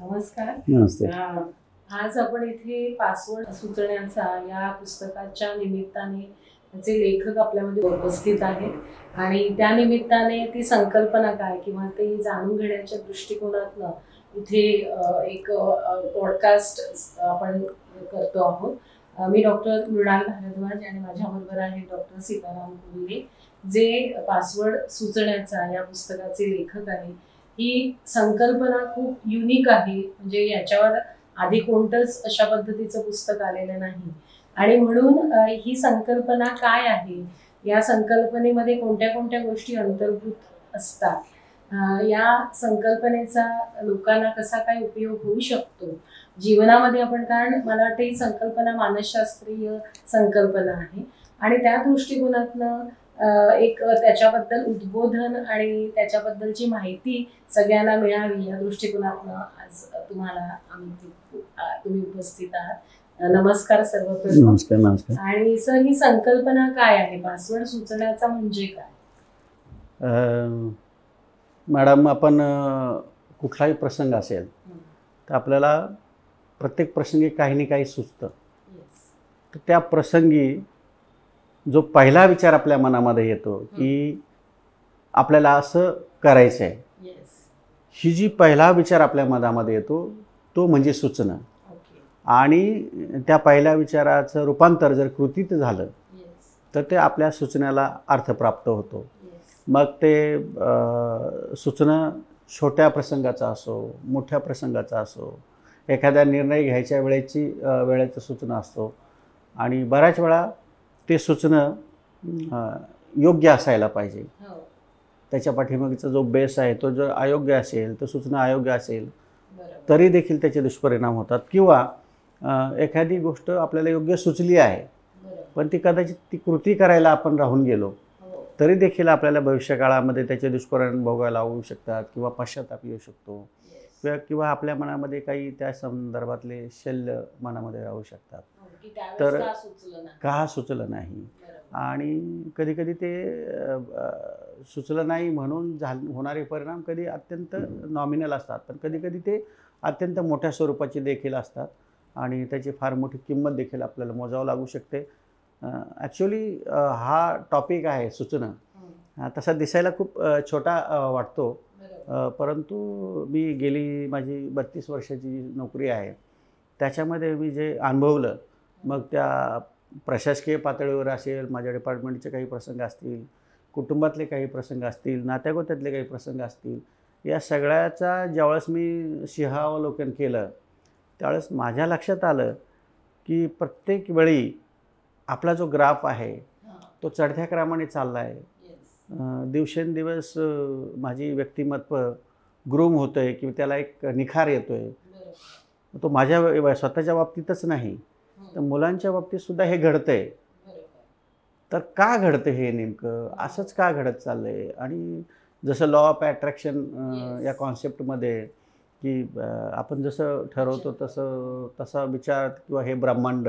नमस्कार. नमस्ते. आज आपण इथे पासवर्ड सुचण्याचा या पुस्तकाच्या निमित्ताने त्याचे लेखक आपल्यामध्ये उपस्थित आहेत आणि त्या निमित्ताने ती संकल्पना काय किंवा ते जाणून घेण्याच्या दृष्टिकोनातनं इथे एक पॉडकास्ट आपण करतो आहोत. मी डॉक्टर मृणाल भारद्वाज आणि माझ्याबरोबर आहे डॉक्टर सीताराम कुरुले, जे पासवर्ड सुचण्याचा या पुस्तकाचे लेखक आहेत. ही संकल्पना खूप युनिक आहे, म्हणजे याच्यावर आधी कोणतंच अशा पद्धतीचं पुस्तक आलेलं नाही आणि म्हणून ही संकल्पना काय आहे, या संकल्पनेमध्ये कोणत्या कोणत्या गोष्टी अंतर्भूत असतात, या संकल्पनेचा लोकांना कसा काय उपयोग होऊ शकतो जीवनामध्ये आपण, कारण मला वाटतं ही संकल्पना मानसशास्त्रीय संकल्पना आहे आणि त्या दृष्टिकोनातनं एक त्याच्याबद्दल उद्बोधन आणि त्याच्याबद्दलची माहिती सगळ्यांना मिळावी या दृष्टिकोनातनं आज तुम्ही उपस्थित आहात. नमस्कार सर्वप्रथम. नमस्कार. नमस्कार. आणि सर, ही संकल्पना काय आहे, पासवर्ड सुचण्याचा म्हणजे काय? मॅडम, आपण कुठलाही प्रसंग असेल तर आपल्याला प्रत्येक प्रसंगी काही ना काही सुचतं. तर त्या प्रसंगी जो पहिला विचार आपल्या मनामध्ये येतो की आपल्याला असं करायचं आहे, ही जी पहिला विचार आपल्या मनामध्ये येतो तो म्हणजे सुचणं. आणि त्या पहिल्या विचाराचं रूपांतर जर कृतीत झालं तर ते आपल्या सुचण्याला अर्थ प्राप्त होतो. मग ते सुचणं छोट्या प्रसंगाचा असो, मोठ्या प्रसंगाचा असो, एखादा निर्णय घ्यायच्या वेळेचं सूचना असतो. आणि बऱ्याच वेळा ते सुचणं योग्य असायला पाहिजे. त्याच्या पाठीमागचा जो बेस आहे तो जर अयोग्य असेल, तर सुचणं अयोग्य असेल तरी देखील त्याचे दुष्परिणाम होतात. किंवा एखादी गोष्ट आपल्याला योग्य सुचली आहे पण ती कदाचित ती कृती करायला आपण राहून गेलो तरी देखील आपल्याला भविष्यकाळामध्ये त्याचे दुष्परिणाम भोगायला होऊ शकतात किंवा पश्चाताप येऊ शकतो. किंवा आपल्या मनामध्ये काही त्या संदर्भातले शल्य मनामध्ये राहू शकतात. तर का सुचलं नाही, आणि कधीकधी ते सुचलं नाही म्हणून होणारे परिणाम कधी अत्यंत नॉमिनल असतात, पण कधीकधी ते अत्यंत मोठ्या स्वरूपाचे देखील असतात आणि त्याची फार मोठी किंमत देखील आपल्याला मोजावं लागू शकते. ॲक्च्युली हा टॉपिक आहे सुचणं, तसा दिसायला खूप छोटा वाटतो, परंतु मी गेली माझी 32 वर्षाची नोकरी आहे, त्याच्यामध्ये मी जे अनुभवलं, मग त्या प्रशासकीय पातळीवर असेल, माझ्या डिपार्टमेंटचे काही प्रसंग असतील, कुटुंबातले काही प्रसंग असतील, नात्यागोत्यातले काही प्रसंग असतील, या सगळ्याचा ज्यावेळेस मी सिंहावलोकन केलं त्यावेळेस माझ्या लक्षात आलं की प्रत्येक वेळी आपला जो ग्राफ आहे तो चढत्या क्रमाने चालला आहे. दिवसेंदिवस माझी व्यक्तिमत्व ग्रूम होतं आहे किंवा त्याला एक निखार येतो आहे. तो माझ्या स्वतःच्या बाबतीतच नाही तर मुलांच्या बाबतीतसुद्धा हे घडतं आहे. तर का घडतं हे नेमकं, असंच का घडत चाललं आहे? आणि जसं लॉ ऑफ ॲट्रॅक्शन या कॉन्सेप्टमध्ये की आपण जसं ठरवतो तसा विचार किंवा हे ब्रह्मांड,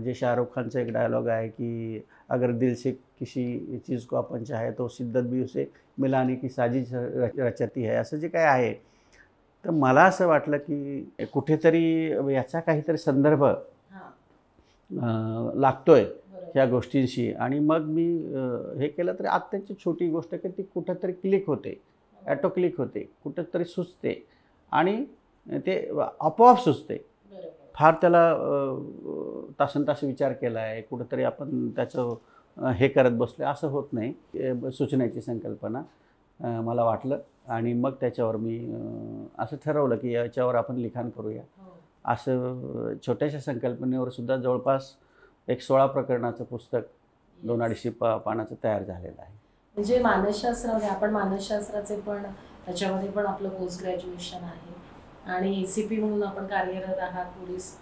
जे शाहरुख खानचं एक डायलॉग आहे की अगर दिल से किसी चीज़ को अपन चाहे तो शिद्दत भी उसे मिलाने की साजिश रचती है, असं जे काय आहे. तर मला असं वाटलं की कुठेतरी याचा काहीतरी संदर्भ लागतोय ह्या गोष्टींशी. आणि मग मी हे केलं तरी अत्यंत छोटी गोष्ट की ती कुठंतरी क्लिक होते, ॲटो क्लिक होते, कुठंतरी सुचते आणि ते आपोआप सुचते. फार त्याला तासनतास विचार केला आहे, कुठंतरी आपण त्याचं हे करत बसलो असं होत नाही. सुचण्याची संकल्पना मला वाटलं आणि मग त्याच्यावर मी असं ठरवलं की याच्यावर आपण लिखाण करूया. असं छोट्याशा संकल्पनेवर सुद्धा जवळपास एक 16 प्रकरणाचं पुस्तक 200-250 पानाचं तयार झालेलं आहे. म्हणजे मानसशास्त्रामध्ये आपण मानसशास्त्राचे पण त्याच्यामध्ये पण आपलं पोस्ट ग्रॅज्युएशन आहे आणि ACP म्हणून आपण कार्यरत आहात पोलीस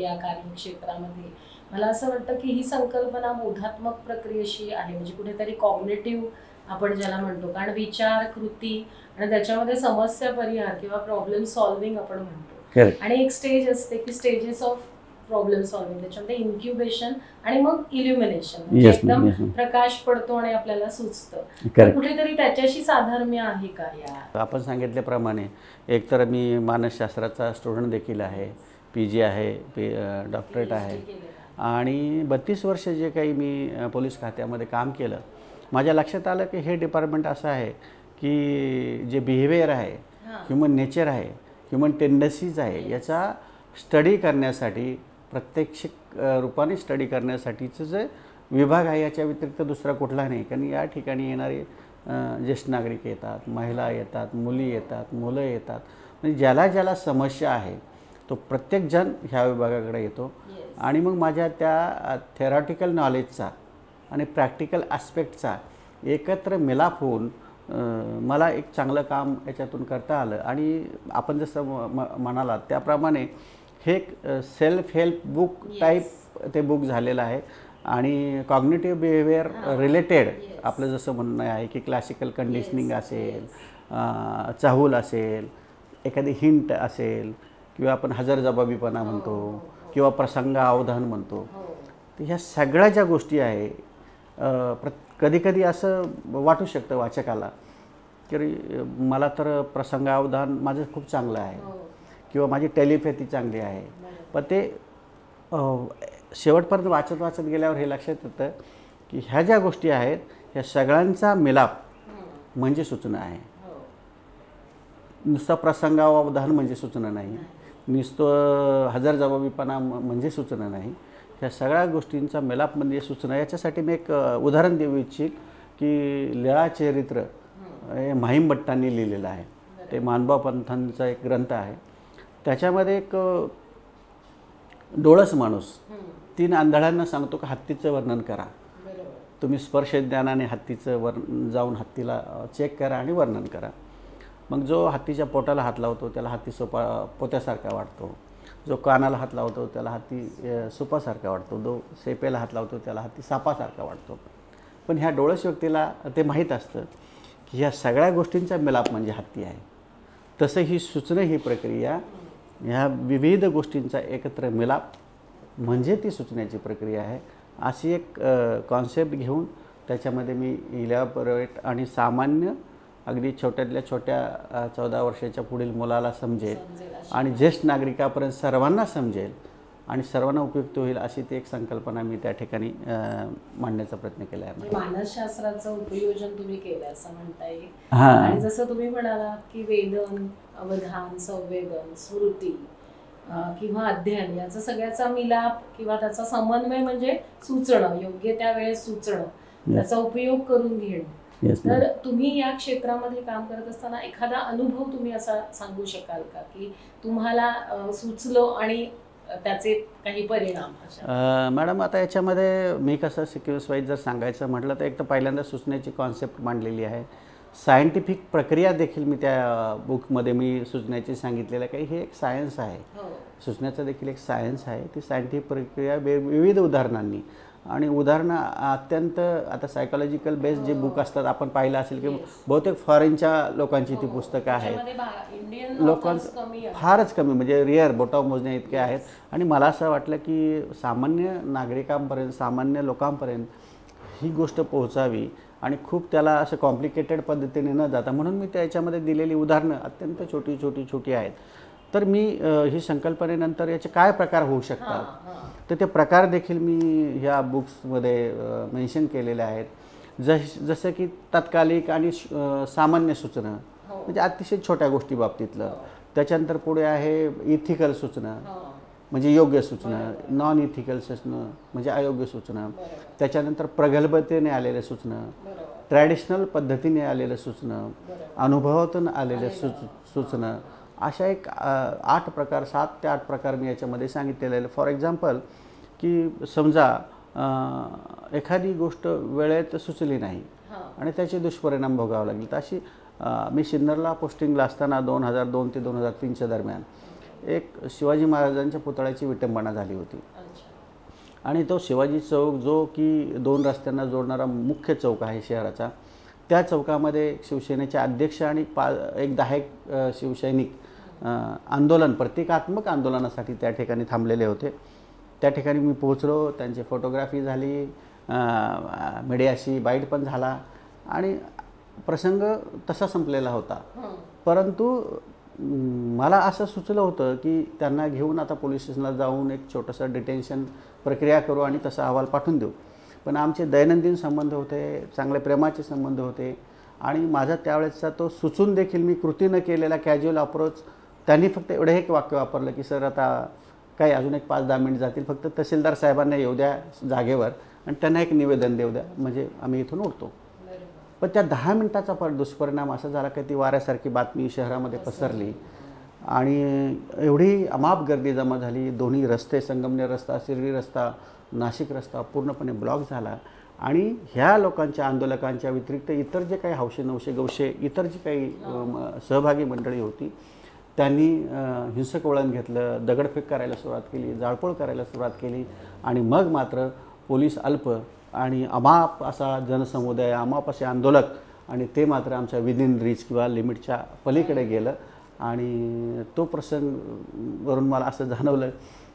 या कार्यक्षेत्रामध्ये. मला असं वाटतं की ही संकल्पना बोधात्मक प्रक्रियेशी आहे, म्हणजे कुठेतरी कॉग्निटिव्ह आपण ज्याला म्हणतो, कारण विचार, कृती आणि त्याच्यामध्ये समस्या परिहार किंवा प्रॉब्लेम सॉल्व्हिंग आपण म्हणतो. आणि एक स्टेज असते की स्टेजेस ऑफ प्रॉब्लेम सॉल्व्हिंग, त्याच्यामध्ये इन्क्युबेशन आणि मग इल्युमिनेशन, एकदम प्रकाश पडतो आणि आपल्याला सुचतं. कुठेतरी त्याच्याशी साधर्म्य आहे का? या आपण सांगितल्याप्रमाणे एकतर मी मानसशास्त्राचा स्टुडंट देखील आहे, PG आहे, डॉक्टरेट आहे, आणि 32 वर्ष जे काही मी पोलीस खात्यामध्ये काम केलं, माझ्या लक्षात आलं की हे डिपार्टमेंट असं आहे की जे बिहेवियर आहे, ह्युमन नेचर आहे, ह्युमन टेंडन्सीज आहे, याचा स्टडी करण्यासाठी, प्रत्यक्ष रूपाने स्टडी करण्यासाठीचं जे विभाग आहे याच्या व्यतिरिक्त दुसरा कुठला नाही. कारण या ठिकाणी येणारे ज्येष्ठ नागरिक येतात, महिला येतात, मुली येतात, मुलं येतात, म्हणजे ज्याला ज्याला समस्या आहे तो प्रत्येकजण ह्या विभागाकडे येतो. आणि मग माझ्या त्या थेरॉटिकल नॉलेजचा आणि प्रॅक्टिकल ॲस्पेक्टचा एकत्र मिलाप होऊन मला एक चांगलं काम याच्यातून करता आलं. आणि आपण जसं म्हणालात त्याप्रमाणे हे एक सेल्फ हेल्प बुक टाईप ते बुक झालेलं आहे. आणि कॉग्निटिव्ह बिहेवियर रिलेटेड आपलं जसं म्हणणं आहे की क्लासिकल कंडिशनिंग असेल, चाहूल असेल, एखादी हिंट असेल, किंवा आपण हजरजबाबीपणा म्हणतो, किंवा प्रसंग अवधान म्हणतो, तर ह्या सगळ्या ज्या गोष्टी आहे, कधीकधी असं वाटू शकतं वाचकाला की मला तर प्रसंग अवधान माझं खूप चांगलं आहे किंवा माझी टेलिपॅथी चांगली आहे, पण ते शेवटपर्यंत वाचत गेल्यावर हे लक्षात येतं की ह्या ज्या गोष्टी आहेत ह्या सगळ्यांचा मिलाप म्हणजे सूचना आहे. नुसतं प्रसंगावधान म्हणजे सूचना नाही, नुसतं हजरजबाबीपणा म्हणजे सूचना नाही, ह्या सगळ्या गोष्टींचा मिलाप म्हणजे सूचना. याच्यासाठी मी एक उदाहरण देऊ इच्छित की लीळा चरित्र हे माहीम भट्टांनी लिहिलेलं आहे. ते मानभाव पंथांचा एक ग्रंथ आहे. त्याच्यामध्ये एक डोळस माणूस 3 आंधळ्यांना सांगतो की हत्तीचं वर्णन करा. तुम्ही स्पर्श ज्ञानाने हत्तीचं जाऊन हत्तीला चेक करा आणि वर्णन करा. मग जो हत्तीच्या पोटाला हात लावतो त्याला हत्ती पोत्यासारखा वाटतो, जो कानाला हात लावतो त्याला हत्ती सुपासारखा वाटतो, जो सेपेला हात लावतो त्याला हत्ती सापासारखा वाटतो. पण ह्या डोळस व्यक्तीला ते माहीत असतं की ह्या सगळ्या गोष्टींचा मिलाप म्हणजे हत्ती आहे. तसं ही सूचना, ही प्रक्रिया, ह्या विविध गोष्टींचा एकत्र मिलाप म्हणजे ती सुचण्याची प्रक्रिया आहे. अशी एक कॉन्सेप्ट घेऊन त्याच्यामध्ये मी इलॅबोरेट आणि सामान्य अगदी छोट्यातल्या छोट्या 14 वर्षाच्या पुढील मुलाला समजेल आणि ज्येष्ठ नागरिकापर्यंत सर्वांना समजेल आणि सर्वांना उपयुक्त होईल अशी ती एक संकल्पना मी त्या ठिकाणी मांडण्याचा प्रयत्न केला आहे. मानसशास्त्राचं उपयोजन तुम्ही केलं असं म्हणता येईल. आणि जसं तुम्ही म्हणालात की वेदन, अवधान, संवेदन, स्मृती किंवा अध्ययन याचा सगळ्याचा मिलाप किंवा त्याचा समन्वय म्हणजे सुचणं, योग्य त्या वेळेस सुचणं, त्याचा उपयोग करून घेणं. तर तुम्ही या क्षेत्रामध्ये काम करत असताना एखादा अनुभव तुम्ही असा सांगू शकाल का की तुम्हाला सुचलो आणि त्याचे काही परिणाम? मॅडम, आता याच्यामध्ये मी कसं सिक्वेन्स वाईज जर सांगायचं म्हटलं तर एक तर पहिल्यांदा सुचण्याची कॉन्सेप्ट मांडलेली आहे. सायंटिफिक प्रक्रिया देखील मी त्या बुकमध्ये मी सुचण्याची सांगितलेलं आहे. हे एक सायन्स आहे, सुचण्याचं देखील एक सायन्स आहे. ती सायंटिफिक प्रक्रिया विविध उदाहरणांनी आणि उदाहरणं अत्यंत आता सायकोलॉजिकल बेस्ड जे बुक असतात आपण पाहिलं असेल की बहुतेक फॉरेनच्या लोकांची ती पुस्तकं आहेत. लोकांचं फारच कमी म्हणजे रिअर बोटावर मोजण्या इतके आहेत. आणि मला असं वाटलं की सामान्य नागरिकांपर्यंत, सामान्य लोकांपर्यंत ही गोष्ट पोहोचावी आणि खूप त्याला असं कॉम्प्लिकेटेड पद्धतीने न जाता, म्हणून मी त्याच्यामध्ये दिलेली उदाहरणं अत्यंत छोटी आहेत. तर मी ही संकल्पनेनंतर याचे काय प्रकार होऊ शकतात तर ते प्रकार देखील मी ह्या बुक्समध्ये मेन्शन केलेले आहेत. जसं की तात्कालिक आणि सामान्य सूचना म्हणजे अतिशय छोट्या गोष्टी बाबतीतलं. त्याच्यानंतर पुढे आहे इथिकल सूचना म्हणजे योग्य सूचना, नॉन इथिकल सूचना म्हणजे अयोग्य सूचना. त्याच्यानंतर प्रगल्भतेने आलेल्या सूचना, ट्रॅडिशनल पद्धतीने आलेल्या सूचना, अनुभवातून आलेल्या सूचना, अशा एक 8 प्रकार, 7 ते 8 प्रकार मी याच्यामध्ये सांगितलेले आहे. फॉर एक्झाम्पल की समजा एखादी गोष्ट वेळेत सुचली नाही आणि त्याचे दुष्परिणाम भोगावे लागले. तर अशी मी सिन्नरला पोस्टिंगला असताना 2002 ते 2003च्या दरम्यान एक शिवाजी महाराजांच्या पुतळ्याची विटंबना झाली होती. आणि तो शिवाजी चौक जो की 2 रस्त्यांना जोडणारा मुख्य चौक आहे शहराचा, त्या चौकामध्ये शिवसेनेचे अध्यक्ष आणि 10 शिवसैनिक आंदोलन, प्रतिकात्मक आंदोलनासाठी त्या ठिकाणी थांबलेले होते. त्या ठिकाणी मी पोहोचलो, त्यांची फोटोग्राफी झाली, मीडियाशी बाईट पण झाला आणि प्रसंग तसा संपलेला होता. परंतु मला असं सुचलं होतं की त्यांना घेऊन आता पोलीस स्टेशनला जाऊन एक छोटंसं डिटेन्शन प्रक्रिया करू आणि तसा अहवाल पाठवून देऊ. पण आमचे दैनंदिन संबंध होते, चांगले प्रेमाचे संबंध होते आणि माझा त्यावेळेसचा तो सुचून देखील मी कृती न केलेला कॅज्युअल अप्रोच, त्यांनी फक्त एवढं एक वाक्य वापरलं की सर आता काही अजून एक 5-10 मिनिट जातील, फक्त तहसीलदार साहेबांना येऊ द्या जागेवर आणि त्यांना एक निवेदन देऊ द्या, म्हणजे आम्ही इथून उठतो. पण त्या 10 मिनिटाचा दुष्परिणाम असा झाला की ती वाऱ्यासारखी बातमी शहरामध्ये पसरली आणि एवढी अमाप गर्दी जमा झाली. दोन्ही रस्ते, संगमनेर रस्ता, शिर्डी रस्ता, नाशिक रस्ता पूर्णपणे ब्लॉक झाला आणि ह्या लोकांच्या, आंदोलकांच्या व्यतिरिक्त इतर जे काही हौशे नवशे गवशे इतर जी काही सहभागी मंडळी होती त्यांनी हिंसक वळण घेतलं, दगडफेक करायला सुरुवात केली, जाळपोळ करायला सुरुवात केली आणि मग मात्र पोलीस अल्प आणि अमाप असा जनसमुदाय, अमाप असे आंदोलक आणि ते मात्र आमच्या विदिन रीच किंवा लिमिटच्या पलीकडे गेलं. आणि तो प्रसंग वरून मला असं जाणवलं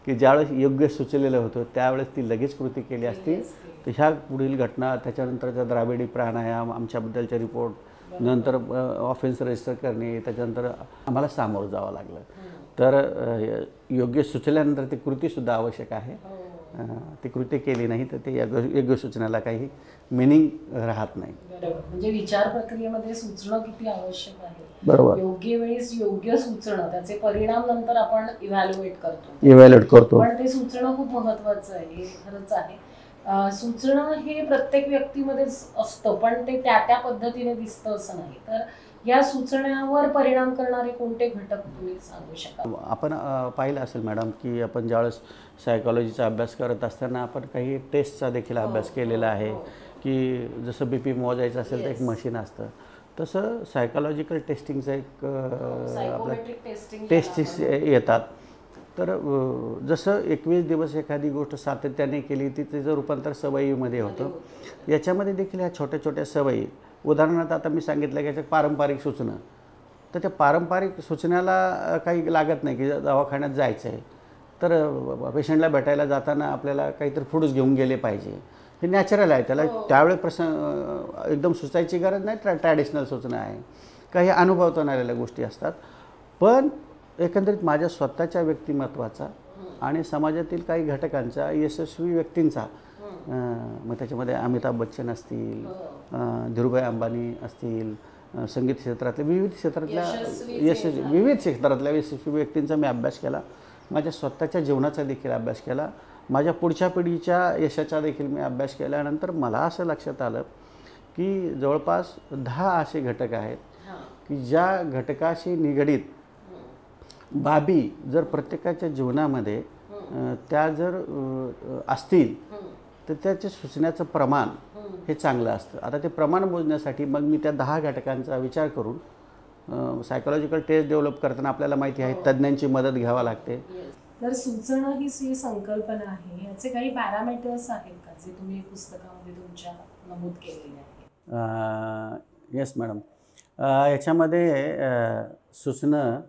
की ज्यावेळेस योग्य सुचलेलं होतं त्यावेळेस ती लगेच कृती केली असती तर ह्या पुढील घटना, त्याच्यानंतरचा द्राविडी प्राणायाम, आमच्याबद्दलचे रिपोर्ट, नंतर ऑफेन्स रजिस्टर करणे, त्याच्यानंतर आम्हाला सामोरं जावं लागलं. तर योग्य सुचल्यानंतर ती कृतीसुद्धा आवश्यक आहे. ती कृती केली नाही तर ते योग्य सूचनाला काही मिनिंग राहत नाही. म्हणजे विचार प्रक्रियेमध्ये सुचणं किती आवश्यक आहे. बरोबर. योग्य वेळेस योग्य सुचणं, त्याचे परिणाम नंतर आपण इव्हॅल्युएट करतो. पण ते सुचणं खूप महत्त्वाचं आहे, हे खरंच आहे. सुचणं हे प्रत्येक व्यक्तीमध्येच असतं, पण ते त्या पद्धतीने दिसतं असं नाही. तर या सुचण्यावर परिणाम करणारे कोणते घटक तुम्ही सांगू शकाल? आपण पाहिलं असेल मॅडम की आपण ज्यावेळेस सायकॉलॉजीचा अभ्यास करत असताना आपण काही टेस्टचा देखील अभ्यास केलेला आहे की जसं BP मोजायचं असेल तर एक मशीन असतं, तसं सायकॉलॉजिकल टेस्टिंगचं एक आपलं टेस्ट येतात. तर जसं 21 दिवस एखादी गोष्ट सातत्याने केली ती तिचं रूपांतर सवयीमध्ये होतं. याच्यामध्ये देखील ह्या छोट्या छोट्या सवयी, उदाहरणार्थ आता मी सांगितलं की याच्या पारंपरिक सूचना, तर त्या पारंपरिक सूचनेला काही लागत नाही की दवाखान्यात जायचं आहे तर पेशंटला भेटायला जाताना आपल्याला काहीतरी फ्रूट्स घेऊन गेले पाहिजे, हे नॅचरल आहे. त्याला त्यावेळेस एकदम सुचायची गरज नाही, ट्रॅडिशनल सूचना आहे, काही अनुभवता आलेल्या गोष्टी असतात. पण एकंदरीत माझ्या स्वतःच्या व्यक्तिमत्वाचा आणि समाजातील काही घटकांचा, यशस्वी व्यक्तींचा, मग त्याच्यामध्ये अमिताभ बच्चन असतील, धीरूभाई अंबानी असतील, संगीत क्षेत्रातल्या विविध क्षेत्रातल्या यशस्वी व्यक्तींचा मी अभ्यास केला. माझ्या स्वतःच्या जीवनाचा देखील अभ्यास केला. माझ्या पुढच्या पिढीच्या यशाचा देखील मी अभ्यास केल्यानंतर मला असं लक्षात आलं की जवळपास 10 असे घटक आहेत की ज्या घटकाशी निगडीत बाबी जर प्रत्येकाच्या जीवनामध्ये त्या जर असतील तर त्याचे सुचण्याचं प्रमाण हे चांगलं असतं. आता ते प्रमाण मोजण्यासाठी मग मी त्या 10 घटकांचा विचार करून सायकोलॉजिकल टेस्ट डेव्हलप करताना आपल्याला माहिती आहे तज्ज्ञांची मदत घ्यावी लागते. तर सुचणं ही संकल्पना आहे, याचे काही पॅरामीटर्स आहेत का जे तुम्ही पुस्तकामध्ये तुमच्या नमूद केलेले आहेत? येस मॅडम, याच्यामध्ये सुचणं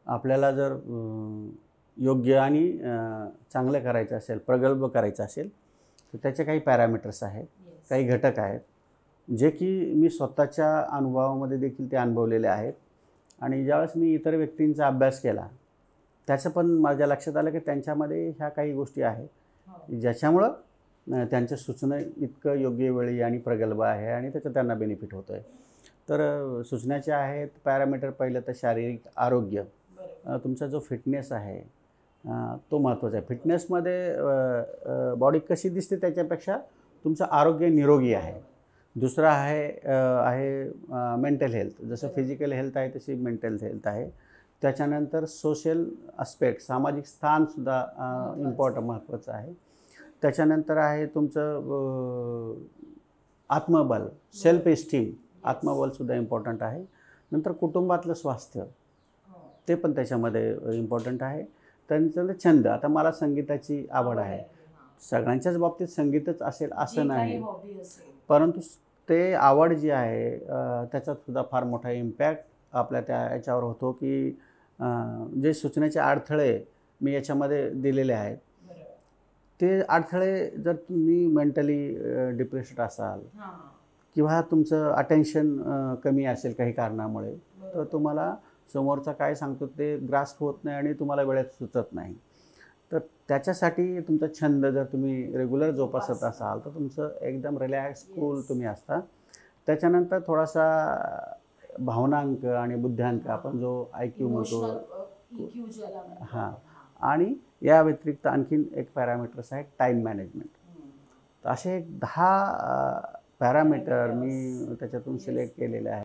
आपल्याला जर योग्य आणि चांगलं करायचं असेल, प्रगल्भ करायचं असेल तर त्याचे काही पॅरामीटर्स आहेत, काही घटक आहेत जे की मी स्वतःच्या अनुभवामध्ये देखील ते अनुभवलेले आहेत. आणि ज्यावेळेस मी इतर व्यक्तींचा अभ्यास केला त्याचं पण माझ्या लक्षात आलं की त्यांच्यामध्ये ह्या काही गोष्टी आहेत ज्याच्यामुळं त्यांचं सुचणं इतकं योग्य वेळी आणि प्रगल्भ आहे आणि त्याचं त्यांना बेनिफिट होतं आहे. तर सुचण्याचे आहेत पॅरामीटर. पहिलं तर शारीरिक आरोग्य, तुमचा जो फिटनेस आहे तो महत्त्वाचा आहे. फिटनेसमध्ये बॉडी कशी दिसते त्याच्यापेक्षा तुमचं आरोग्य निरोगी आहे. दुसरं आहे मेंटल हेल्थ. जसं फिजिकल हेल्थ आहे तशी मेंटल हेल्थ आहे. त्याच्यानंतर सोशल आस्पेक्ट, सामाजिक स्थानसुद्धा महत्त्वाचं आहे. त्याच्यानंतर आहे तुमचं आत्मबल, सेल्फ एस्टीम, आत्मबलसुद्धा इम्पॉर्टंट आहे. नंतर कुटुंबातलं स्वास्थ्य ते पण त्याच्यामध्ये इम्पॉर्टंट आहे. त्यांचं छंद, आता मला संगीताची आवड आहे, सगळ्यांच्याच बाबतीत संगीतच असेल असं नाही, परंतु ते आवड जी आहे त्याचासुद्धा फार मोठा इम्पॅक्ट आपल्या त्या याच्यावर होतो की जे सुचण्याचे अडथळे मी याच्यामध्ये दिलेले आहेत ते अडथळे जर तुम्ही मेंटली डिप्रेस्ड असाल किंवा तुमचं अटेन्शन कमी असेल काही कारणामुळे, तर तुम्हाला समोरचा काय सांगतो ते ग्रास्प होत नाही आणि तुम्हाला वेळेत सुचत नाही. तर त्याच्यासाठी तुमचा छंद जर तुम्ही रेग्युलर जोपासत असाल तर तुमचं एकदम रिलॅक्स कूल तुम्ही असता. त्याच्यानंतर थोडासा भावनांक आणि बुद्ध्यांक आपण जो IQ म्हणतो, हां, आणि या व्यतिरिक्त आणखीन एक पॅरामीटर्स आहे टाईम मॅनेजमेंट. तर असे एक 10 पॅरामीटर मी त्याच्यातून सिलेक्ट केलेले आहेत.